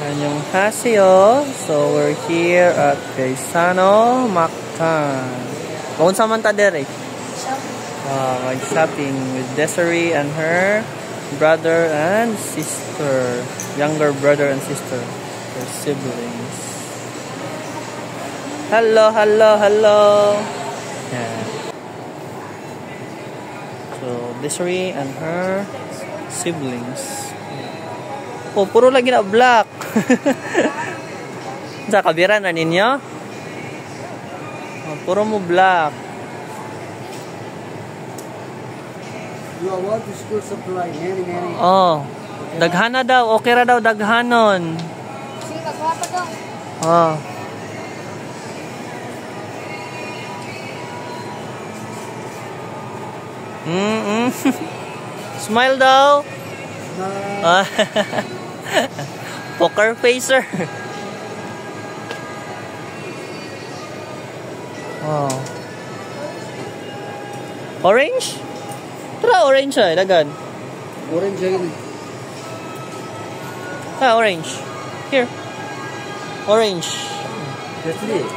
Anyong haseo. So we're here at Gaisano Mactan. Kung sa man ta dere? Shopping with Desiree and her brother and sister, younger brother and sister, her siblings. Hello, hello, hello. Yeah. So Desiree and her siblings. Oh, puro lagi na black. Sa kabira na ninyo? Oh, puro mo black. You are what school supply, many. Oh, daghana daw, okay ra daw daghanon. Sige, magwapa daw. Oh. Smile daw. Poker facer. Oh. Orange? Tara, orange ay, dagan. Orange again. Orange. Here. Orange. That's it.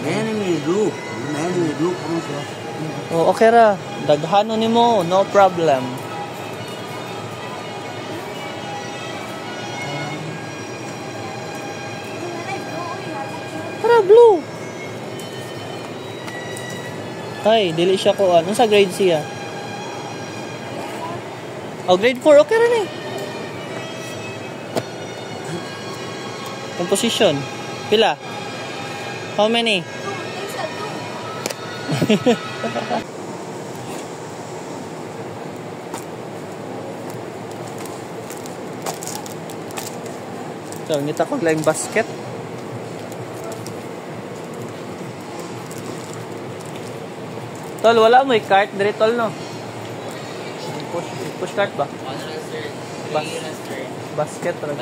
Many blue. Oh, okay ra. Daghano nimo, no problem. Tara, blue. Ay, dili siya ko. Ano sa grade siya? Oh, grade 4. Okay rin eh. Composition. Pila? How many? So, ngita ko lang basket. Tol, wala mo i-cart dire tol no? Push cart ba? Basket ra.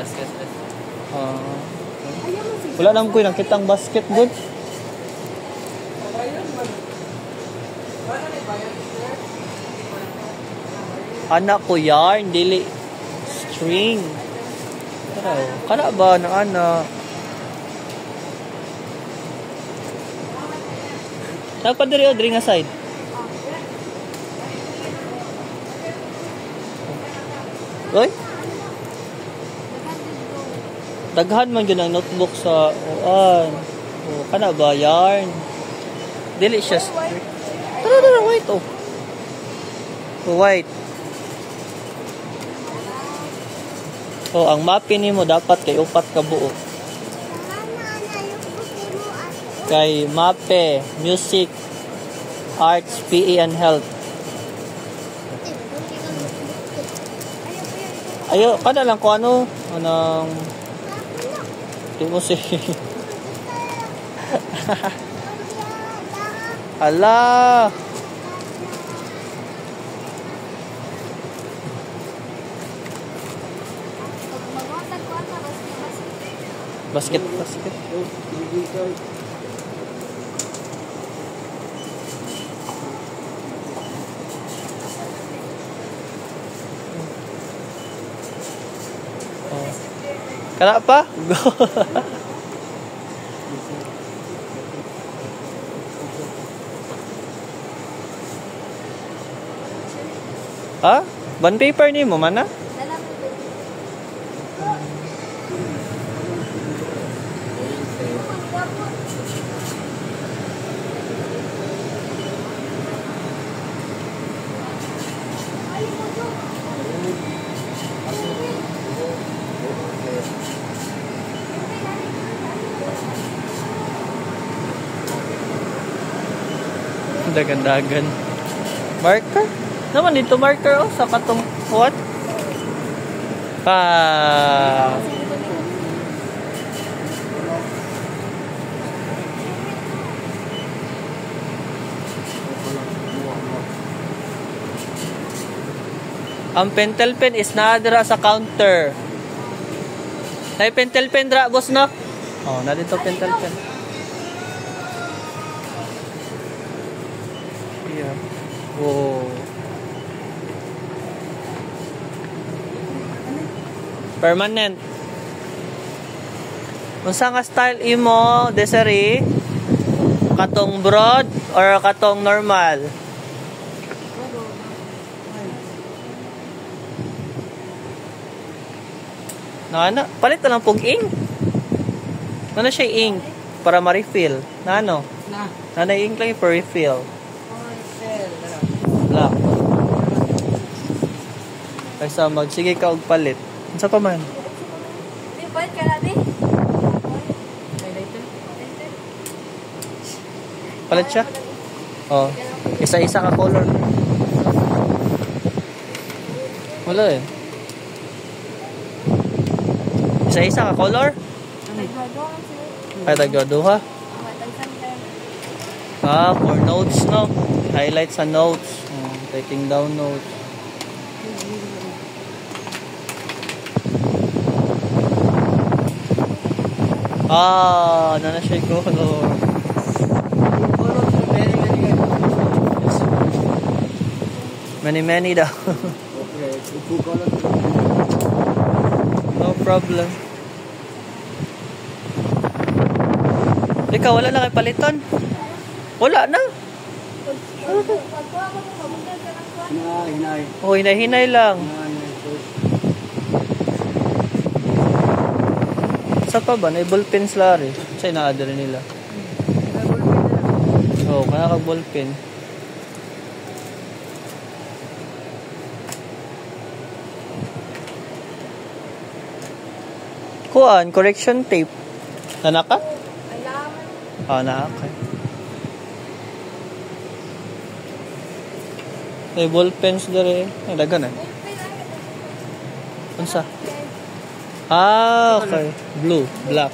Wala naman ko yung nakitang basket good. Anak ko yarn, dili string. Kana ba ng anak? Nagpadiri o diri nga side. Oy? Daghan man yun ang notebook sa uan. Oh, kana ba yarn? Dili siya. Tara, white oh. White. Oh, ang mapin nimo dapat kay upat ka buo. Kay MAPE, Music, Arts, PE, and Health. Ayo, kada lang ko anong di mo si Hala. Basket. Kana pa? Go. Ha? Bond paper ni mo man na? Dagan-dagan. Marker? Naman dito marker oh sa katong what? Ang pentel pen is nadira sa counter. Nay pentel pen dra boss no? Oh, na dito pentel pen. Yeah. Oh. Permanent. Unsa nga style imo, Desiree? Katong broad or katong normal? Nana, palit na lang pug ink. Nana siya ink para ma-refill. Nano? Nana ink lang for refill. Black. Kaysa sige ka og palit. Unsa pa man? Di palit ka natin. Palit siya? Oh. Isa-isa ka color. Wala eh. Isa-isa ka color? Ay, tagduha. Ah, for notes, no? Highlight sa notes. Taking down notes. Ah, ano na siya yung color? Many daw. Okay, two colors. No problem. Ikaw, wala na kay paliton? Wala na. Hinay. Oh, hinay-hinay lang. Sa pa ba? May ballpen sila rin. Sa'yo na-adder nila. Oo, kaya kag-ballpen. Kuan, correction tape. Nana ka? Ah, na okay. May ballpens dere. Ay, dagan eh. Unsa? Ah, okay. Blue, black.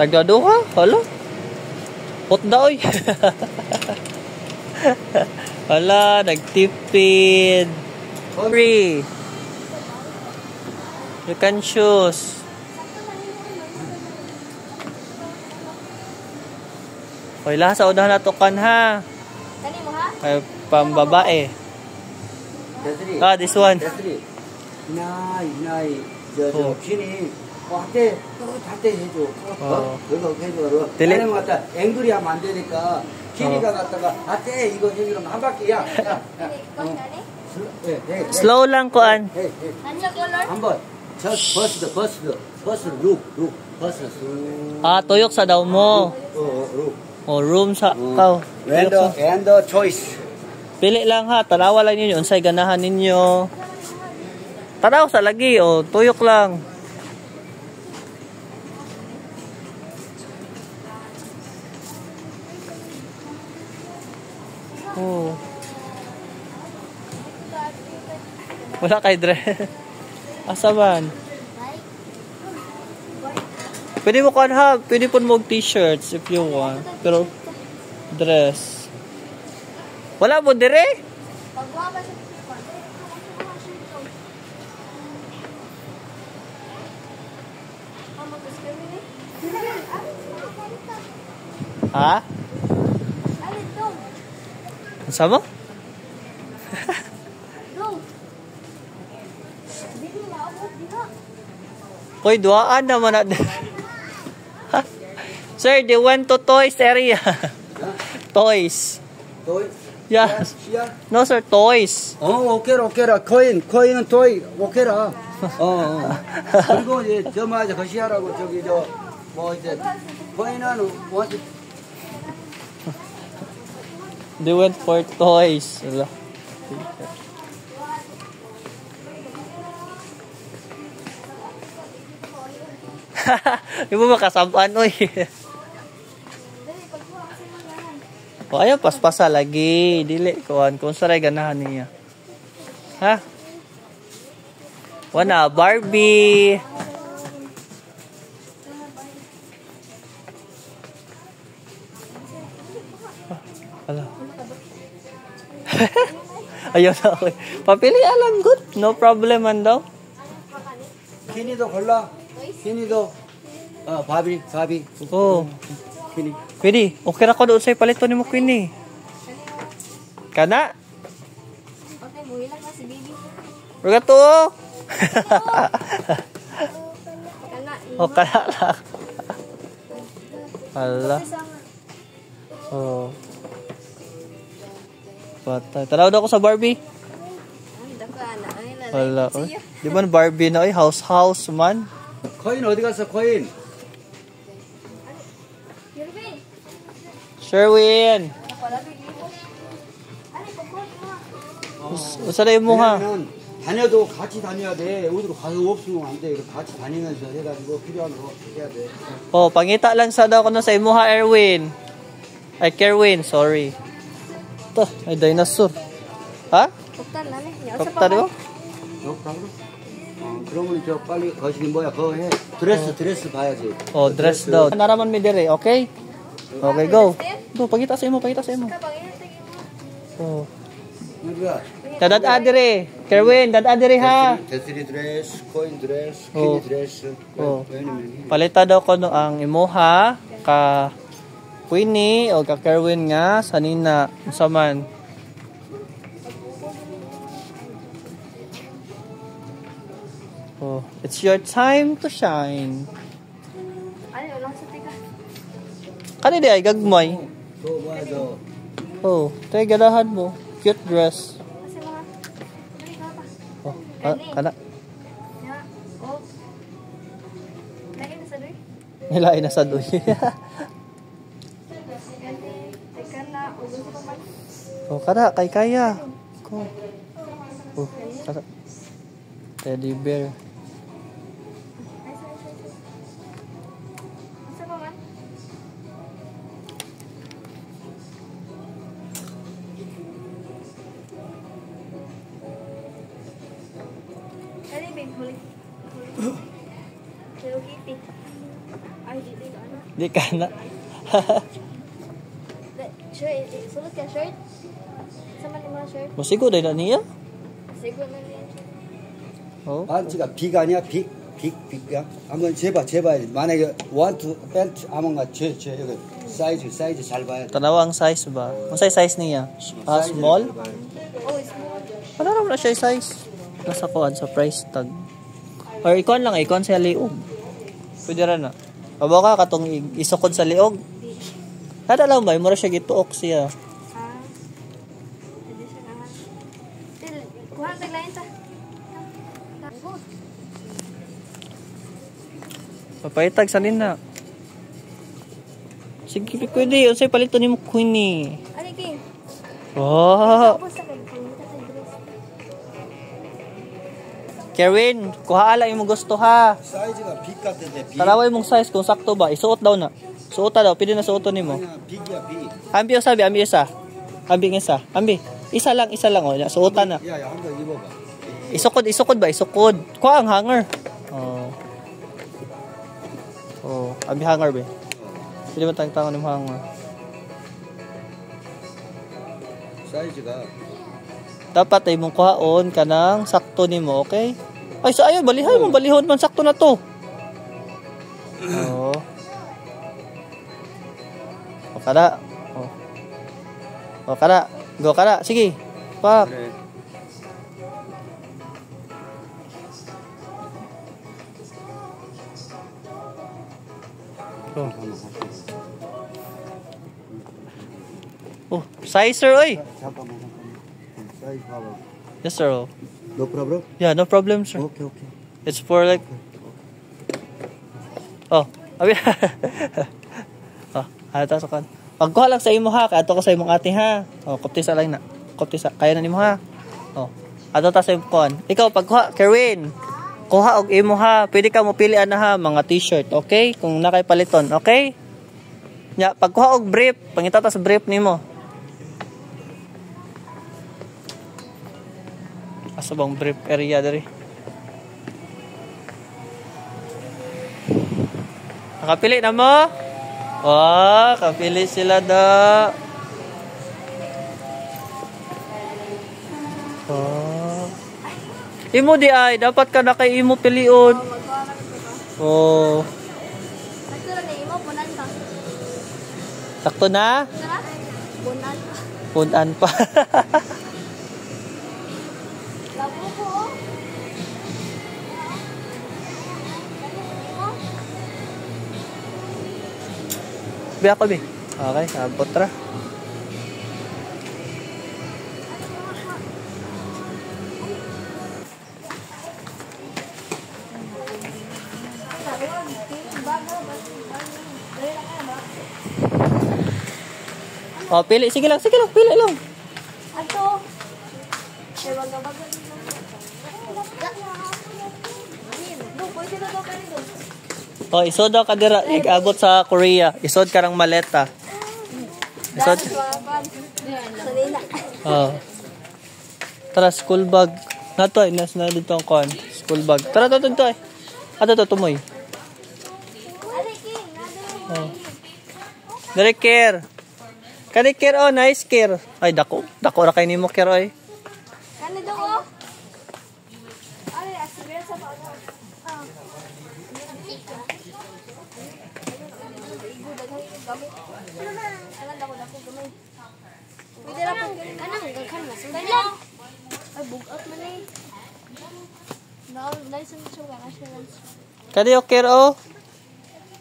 Tagado ka? Hala? Pot da oy. Hala, nagtipid. Free. You can choose. Hoy, lahat sa unahan na tukan ha. Kani mo ha? Ay, pambabae. Ah, this one. hinay. Oh. 귀니. 한테 한테 해줘. 그거 해줘. 딜리- 아니면 갖다 앵글이 하면 안 되니까 귀니가 갖다가 한테 이거 해주면 한 바퀴야. 야. 네. Slow lang kuan. Ano yung color? 한번 버스 룩 버스 Ah, tuyok sa daw mo. 룩 O, room sa kaw. Tuyok sa- and choice Pili lang ha, tanawa lang ninyo, unsay ganahan ninyo. Tanaw sa lagi, o, tuyok lang. Oh. Wala kay dress. Asa man? Pwede mo kan ha, pwede po mo t-shirts if you want. Pero, dress. Wala mo dire? Pagwa ba sa Ha? Alin dong? Ano mo? Dong. Dili na ako dito. Hoy, duaan naman na. Sir, they went to toys area. Toys. 토이 Yes. 시야 No, sir, toys. 오케라 코인은 토이 오케라 그리고 이제 저 맞아 그 시야라고 저기 저 뭐 이제 코인은 원래 They went for toys. Wala. Di mo makasabuan, oy. O, ayaw, paspasa lagi. Dili, kuhan. Kung saray ganahan niya. Ha? Wana, Barbie. Hala. Ayaw na, okay. Papili alam, good. No problem, man daw. 키니도 골라 키니도 바비 Oo. 키니 Pwede. Okay na ko doon sa'yo palito ni mo, Queenie. Kana? Mangilang na si Bibi. Rigato! Kana. O, kaya lang. Hala. Oh. Patay. Tanaw daw ako sa Barbie. Wala. Oy. Di ba Barbie na? Oy, house man. 코인 어디 갔어, 코인? Yervin. Sherwin. Usa na mo ha. 왜냐면 다녀도 같이 다녀야 돼. 어디로 가서 없으면 안 돼. 같이 다니면서 해가지고 필요한 거 해야 돼. Oh, pangita lang sa daw ko na sa imo ha, Erwin. Ay, Kerwin, sorry. Ito, ay dinosaur. Ha? Kaptan na ni. Kapta di ba? 없다고? 그러면 저 빨리 거시기 뭐야 그거 해. 드레스 봐야지. Oh, dress daw. Naraman mi dire, okay? Okay, go. Go, pangita sa imo, pangita sa imo. Oh. 우리가 Dadad adire. Kerwin, dadad adire ha. 데스리 드레스, 코인 드레스, 어. 키니 드레스. 어. 왜냐면 Palita daw ko no ang imuha ka Queenie o ka Kerwin nga sanina unsa man. Oh, it's your time to shine. Ano, lang sa tika. Kani di ay gagmay. 저 뭐야 저 Oh, tay ganahan mo. Cute dress. Kasi mga. Dali ka pa. Oh, kana Ya. Oh. Lagi na sa doy. nilain na sa doy. Gani. Teka na. Ulo sa paman. Oh, kana kay kaya. Ko. Oh, kana. Teddy bear. Ay, sorry. Sa paman. Dali, babe. Huli. Hello Kitty. Ay, dito ka ano? Di kana. Shirt, sulot ka shirt? Sama ni mga shirt? Musigo dai na niya. Siguro na niya. Oh. 반지가 빅 아니야 빅야 한번 재봐 만약에 원투 벤트 아몬가 제 여기 사이즈 잘 봐야 돼. Tanawa ang size ba? Unsay size niya? Ah, 사이즈 small? 잘 봐야 돼. Oh, small. Ano naman na siya size? Nasa kuan sa price tag. Or ikon lang, ikon sa liog. Pwede ra na. Pabaw ka katong isukod sa liog. Kada lang ba, mura siya gituok siya. Ah. Pwede siya naman. Til, kuha ang taglayan ta. Good. Papaytag sa nina. Sige, pwede. Unsay palito ni mo Queenie. Ano, King? Oh. Tapos sa kagpangita sa dress. Kevin, kuha ala imong gusto ha. 사이즈가 빅 같은데 빅. Taraway mong size kung sakto ba. Isuot daw na. Suota daw, pwede na suoton nimo. 아니야 빅이야 빅. Ambi o sabi, ambi isa. Ambi isa. Ambi. Isa lang oh. Suotan na. 야야 한번 입어봐. Isukod ba? Isukod. Kuha ang hanger. Oh. Oh, ambi hanger ba? Pwede mo tangtangan ng hanger. 사이즈가 Dapat ay mong kuhaon ka ng sakto nimo, okay? Ay, sa ayaw, balihon man, sakto na to. Oh. O kada. Oh. O kada. Go kada. Sige. Pak. 그래. Oh. Oh, size sir, oy. 잠깐만. 사이즈 봐봐. Yes sir. Oh. No problem? Yeah, no problem sir. 오케이. It's for like. Oh, abi. Oh, ata sa kan. Pagkuha lang sa imo ha, ato ko sa imong ate ha. Oh, koptisa lang na. Koptisa kaya na nimo ha. Oh. Ato ta sa imong kon. Ikaw pagkuha, Kerwin. Kuha og imo ha. Pwede ka mo pilian na ha mga t-shirt, okay? Kung nakay paliton, okay? Nya, pagkuha og brief, pangita ta sa brief nimo. Asa bang brief area diri? Nakapili na mo? Oh, kapili sila da. Oh. Imo di ay, dapat ka na kay imo piliod. Oh. Sakto lang na imo, punan ka. Sakto na? Tara? Punan ka. Punan pa. Biya ko, bi. Okay, abot ra. Oh, pili. Sige lang, pili lang. Ato. Eh, baga-baga. Pwede na daw kayo doon. Oh, isod daw ka dira. Ig-abot sa Korea. Isod ka ng maleta. Isod. Oh. Tara, school bag. Nato ay, nas na dito ang kuhan. School bag. Tara, to. Ato to, tumoy. Oh. Dari care. Kani care, oh, nice care. Ay, dako. Dako ra kay nimo care, oy. Kani daw oh. Ay, asibira sa paa. Pwede na po. Kanang gaghan mas. Ay, bugat man eh. Nice ang siya. Kani o care, oh.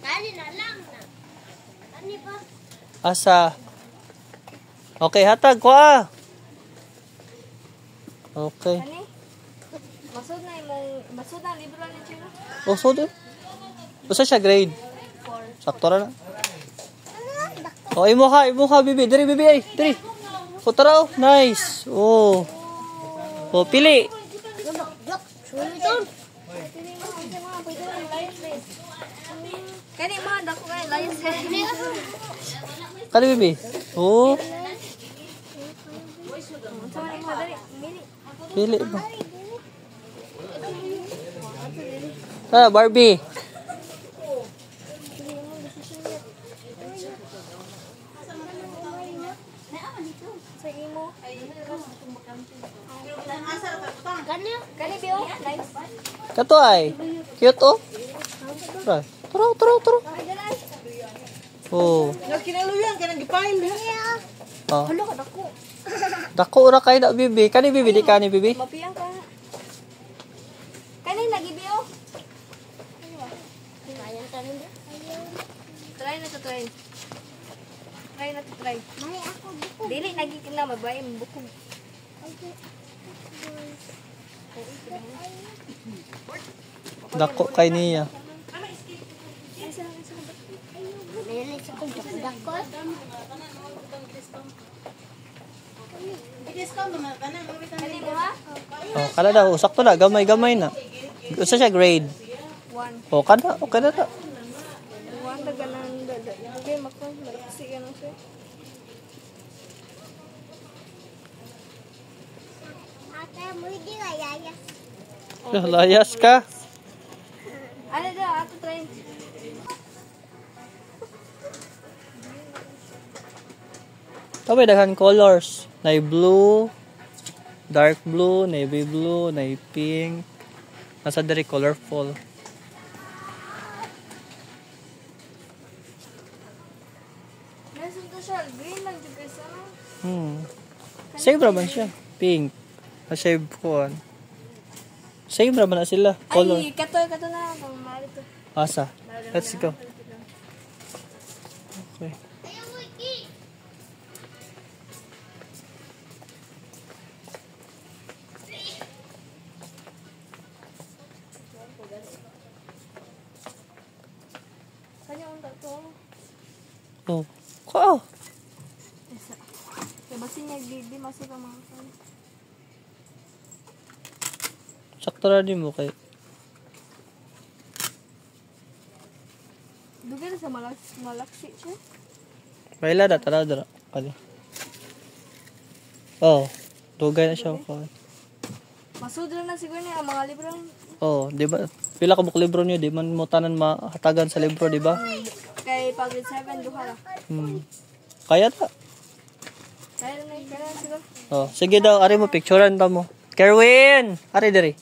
Kani na lang. Kani pa. Asa. Okay, hatag ko ah. Okay. Kani? Masud na imong masud na libro ni Chino. Oh, so do. Usa siya grade. 4. Sakto ra na. Oh, imo ha, bibi. Diri, bibi ay. Diri. Oh, tara, oh. Nice. Oh. Oh, pili. Kani mo dako kay lion kani. Kani, bibi. Oh. Sama ni mo dali. Mili. Pili ba? Ah, Barbie. Sa imo. Kani biyo. Nice. Kato ay. Cute oh. Tara. Tara. Ay dali. Oh. Kinaluyan ka nang gipile. Oh. Hala ka dako. Dako ra kay na bibi. Kani bibi di kani bibi. Mapiyang ka. Kani lagi biyo. Ayan kanin. Try na to try. May ako buko. Dili lagi kina mabay mo buko. Dako kay niya. Dili sa kung dako. I-discount naman ka na. Kani mo ha? Oh, kada daw sakto na gamay na. Usa siya grade. 1. Oh, kada okay na ta. 1 daganan dada. Okay, makon magsi ka na siya. Ate, mo hindi layas. Layas ka. Ano daw, ato try. Tapos daghan colors. Nay blue, dark blue, navy blue, nay pink. Nasa diri colorful. Nasaan to siya? Green lang dyan guys. Same ra man siya. Pink. Na-save ko. Same ra man na sila. Color. Ay, kato na. Kung mali to. Asa. Let's go. Okay. Kanya ang to. Oh. Ko. Isa. Kaya basi niya di masi pa mga kan. Sakto ra din mo kay. Dugay na sa malaksi siya. Baila da tara dara. Kali. Oh. Dugay na siya ko. Masudra na siguro niya ang mga libro. Oh, di ba? Pila ka buk libro niyo, di man mo tanan mahatagan sa libro, di ba? Kay pag grade 7 duha ra. Kaya ta. Kaya na siguro. Oh, sige daw, ari mo picturean pa mo. Kerwin, ari diri.